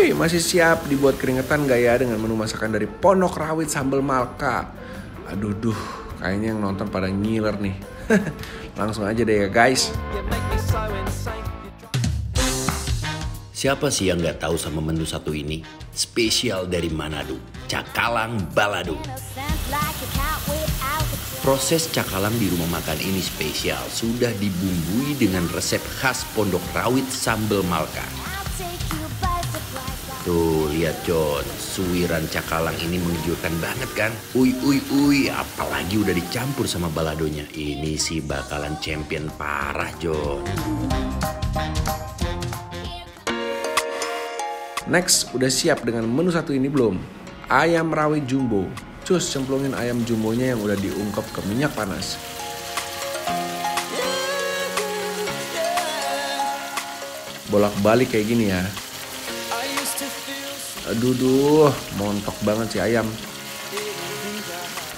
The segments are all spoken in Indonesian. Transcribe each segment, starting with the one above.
Wih, masih siap dibuat keringetan gak ya dengan menu masakan dari Pondok Rawit Sambal Malka? Aduh, kayaknya yang nonton pada ngiler nih. Langsung aja deh ya guys. Siapa sih yang nggak tahu sama menu satu ini? Spesial dari Manado, cakalang balado. Proses cakalang di rumah makan ini spesial, sudah dibumbui dengan resep khas Pondok Rawit Sambal Malka. Tuh, lihat John, suwiran cakalang ini menggiurkan banget kan? Uy, apalagi udah dicampur sama baladonya. Ini sih bakalan champion parah, John. Next, udah siap dengan menu satu ini belum? Ayam rawit jumbo. Cus, cemplungin ayam jumbonya yang udah diungkep ke minyak panas. Bolak-balik kayak gini ya. Aduh, montok banget sih ayam.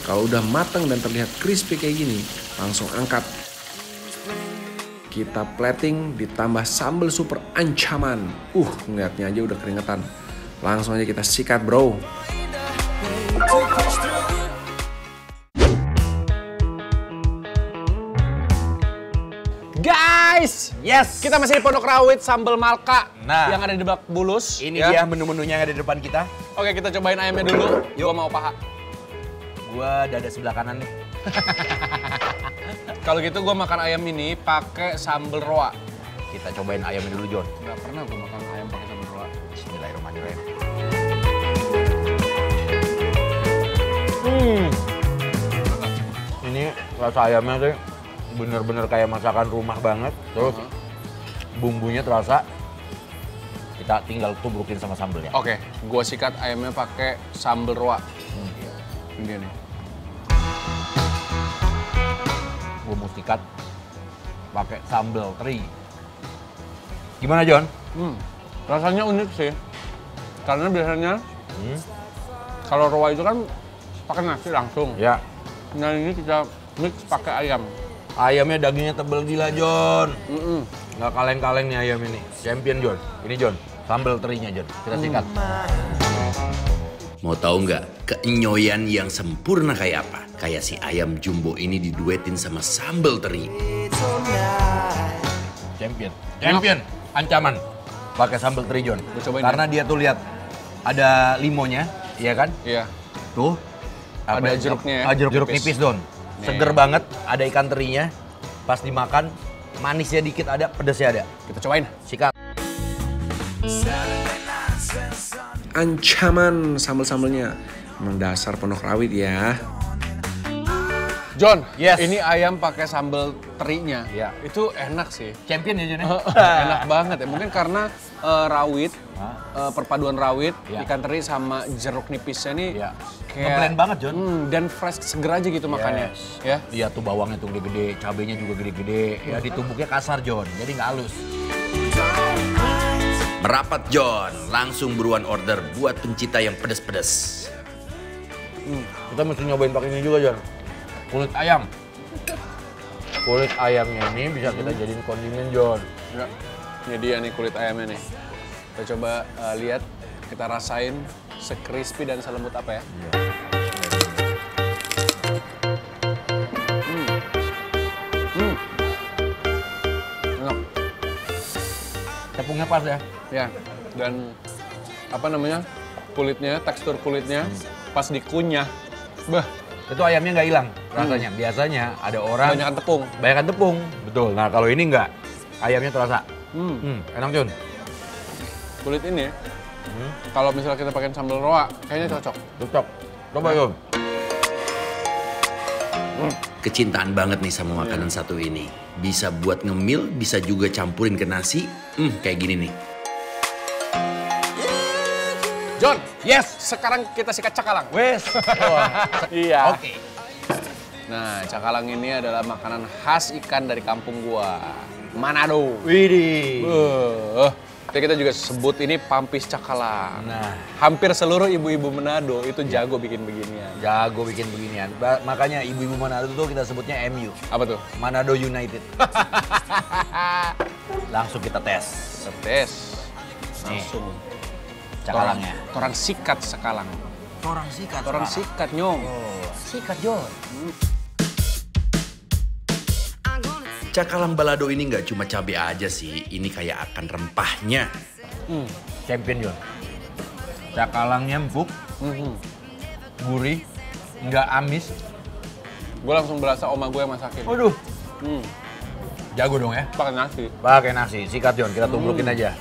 Kalau udah mateng dan terlihat crispy kayak gini, langsung angkat. Kita plating ditambah sambal super ancaman. Ngeliatnya aja udah keringetan. Langsung aja kita sikat bro. Guys, yes, kita masih di Pondok Rawit Sambal Malka yang ada di Lebak Bulus. Ini dia menu-menunya yang ada di depan kita. Oke, kita cobain ayamnya dulu. Gua mau paha. Gua dada sebelah kanan nih. Kalau gitu gua makan ayam ini pakai sambal roa. Kita cobain ayamnya dulu, John. Gak pernah gua makan ayam pakai sambal roa. Bismillahirrahmanirrahim. Ini rasa ayamnya tuh bener-bener kayak masakan rumah banget. Terus bumbunya terasa. Kita tinggal tubrukin sama sambelnya. Oke, gua sikat ayamnya pakai sambal roa. Ini dia nih. Gue mau sikat pakai sambal teri. Gimana, John? Rasanya unik sih. Karena biasanya kalau roa itu kan pakai nasi langsung. Ya. Nah ini kita mix pakai ayam. Ayamnya dagingnya tebel gila, John. Nggak kaleng-kaleng nih ayam ini. Champion, John. Ini, John. Sambal terinya, John. Kita sikat. Mau tahu nggak keenyoyan yang sempurna kayak apa? Kayak si ayam jumbo ini diduetin sama sambal teri. Champion. Ancaman. Pakai sambal teri, John. Karena dia tuh lihat ada limonya, iya kan? Iya. Tuh. Ada jeruknya ya? Jeruk nipis, Don. Seger banget, ada ikan terinya. Pas dimakan, manisnya dikit ada, pedasnya ada. Kita cobain. Sikat. Ancaman sambal-sambalnya. Emang dasar Pondok Rawit ya. John, yes. Ini ayam pakai sambal terinya. Ya. Itu enak sih. Champion ya, John? Enak banget ya. Mungkin karena rawit, perpaduan rawit, ikan teri sama jeruk nipisnya nih kayak ngeblend banget, John. Dan fresh, seger aja gitu makannya. Ya. Iya tuh bawangnya tuh gede-gede, cabenya juga gede-gede. Ya ditumbuknya kasar, John. Jadi nggak halus. Merapat John, langsung buruan order buat pencinta yang pedas-pedas. Kita mesti nyobain pakai ini juga, John. Kulit ayam. Kulit ayamnya ini bisa kita jadiin kondimen, John. Ya. Ini dia nih kulit ayamnya nih. Kita coba lihat, kita rasain se-crispy dan selembut apa ya. Enak. Tepungnya pas ya. Ya, dan apa namanya, kulitnya, tekstur kulitnya pas dikunyah. Bah. Itu ayamnya nggak hilang rasanya. Biasanya ada orang Banyakan tepung. Banyakan tepung, betul. Nah kalau ini nggak, ayamnya terasa. Enak, John. Kulit ini, kalau misalnya kita pakai sambal roa, kayaknya cocok. Cocok. Coba, John. Kecintaan banget nih sama makanan satu ini. Bisa buat ngemil, bisa juga campurin ke nasi. Kayak gini nih. John, yes, sekarang kita sikat cakalang. Wes. Iya. Oke. Nah, cakalang ini adalah makanan khas ikan dari kampung gua, Manado. Widih. Jadi kita juga sebut ini pampis cakalang. Nah, Hampir seluruh ibu-ibu Manado itu jago bikin beginian. jago bikin beginian. Makanya ibu-ibu Manado tuh kita sebutnya MU. Apa tuh? Manado United. Langsung kita tes. Tes. Langsung. cakalangnya. Torang sikat sekalang. Torang sikat. Torang sikat nyong. Oh, sikat Jon. Cakalang balado ini nggak cuma cabai aja sih, ini kayak akan rempahnya. Champion Jon. Cakalangnya empuk, gurih, nggak amis. Gue langsung berasa oma gue yang masakin. Waduh, jago dong ya. Pakai nasi. Pakai nasi, sikat Jon, kita tumbrukin aja.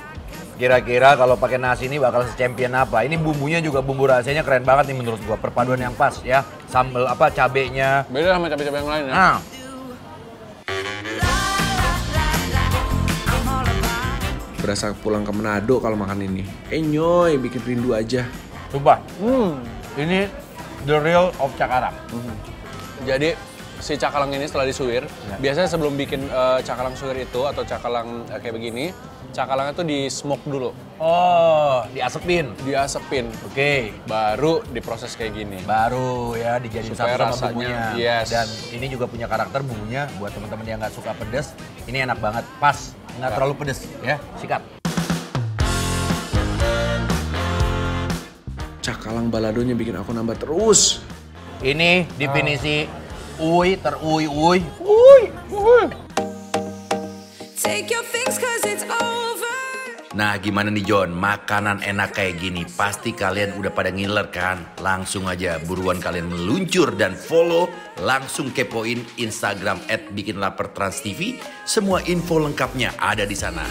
Kira-kira kalau pakai nasi ini bakal se-champion apa? Ini bumbunya juga bumbu rahasianya keren banget nih menurut gua. Perpaduan yang pas ya. Sambal apa cabenya. Beda sama cabai-cabai yang lain ya. Nah, Berasa pulang ke Manado kalau makan ini. Nyoy, bikin rindu aja. sumpah. Ini the real of Cakalang. Jadi si cakalang ini setelah disuir, biasanya sebelum bikin cakalang suwir itu atau cakalang kayak begini, cakalangnya tuh di smoke dulu, Oh, diasepin. diasepin, Oke. baru diproses kayak gini. Baru ya dijadiin Supaya satu sama rasanya, bumbunya. yes. Dan ini juga punya karakter bumbunya buat teman-teman yang nggak suka pedas. Ini enak banget, pas, nggak terlalu pedas ya. Sikat. Cakalang baladonya bikin aku nambah terus. Ini definisi uy teruy-uy. Take your things 'cause it's over. Nah gimana nih Jon, makanan enak kayak gini pasti kalian udah pada ngiler kan? Langsung aja buruan kalian meluncur dan follow, langsung kepoin Instagram @bikinlapertrans.tv. Semua info lengkapnya ada di sana.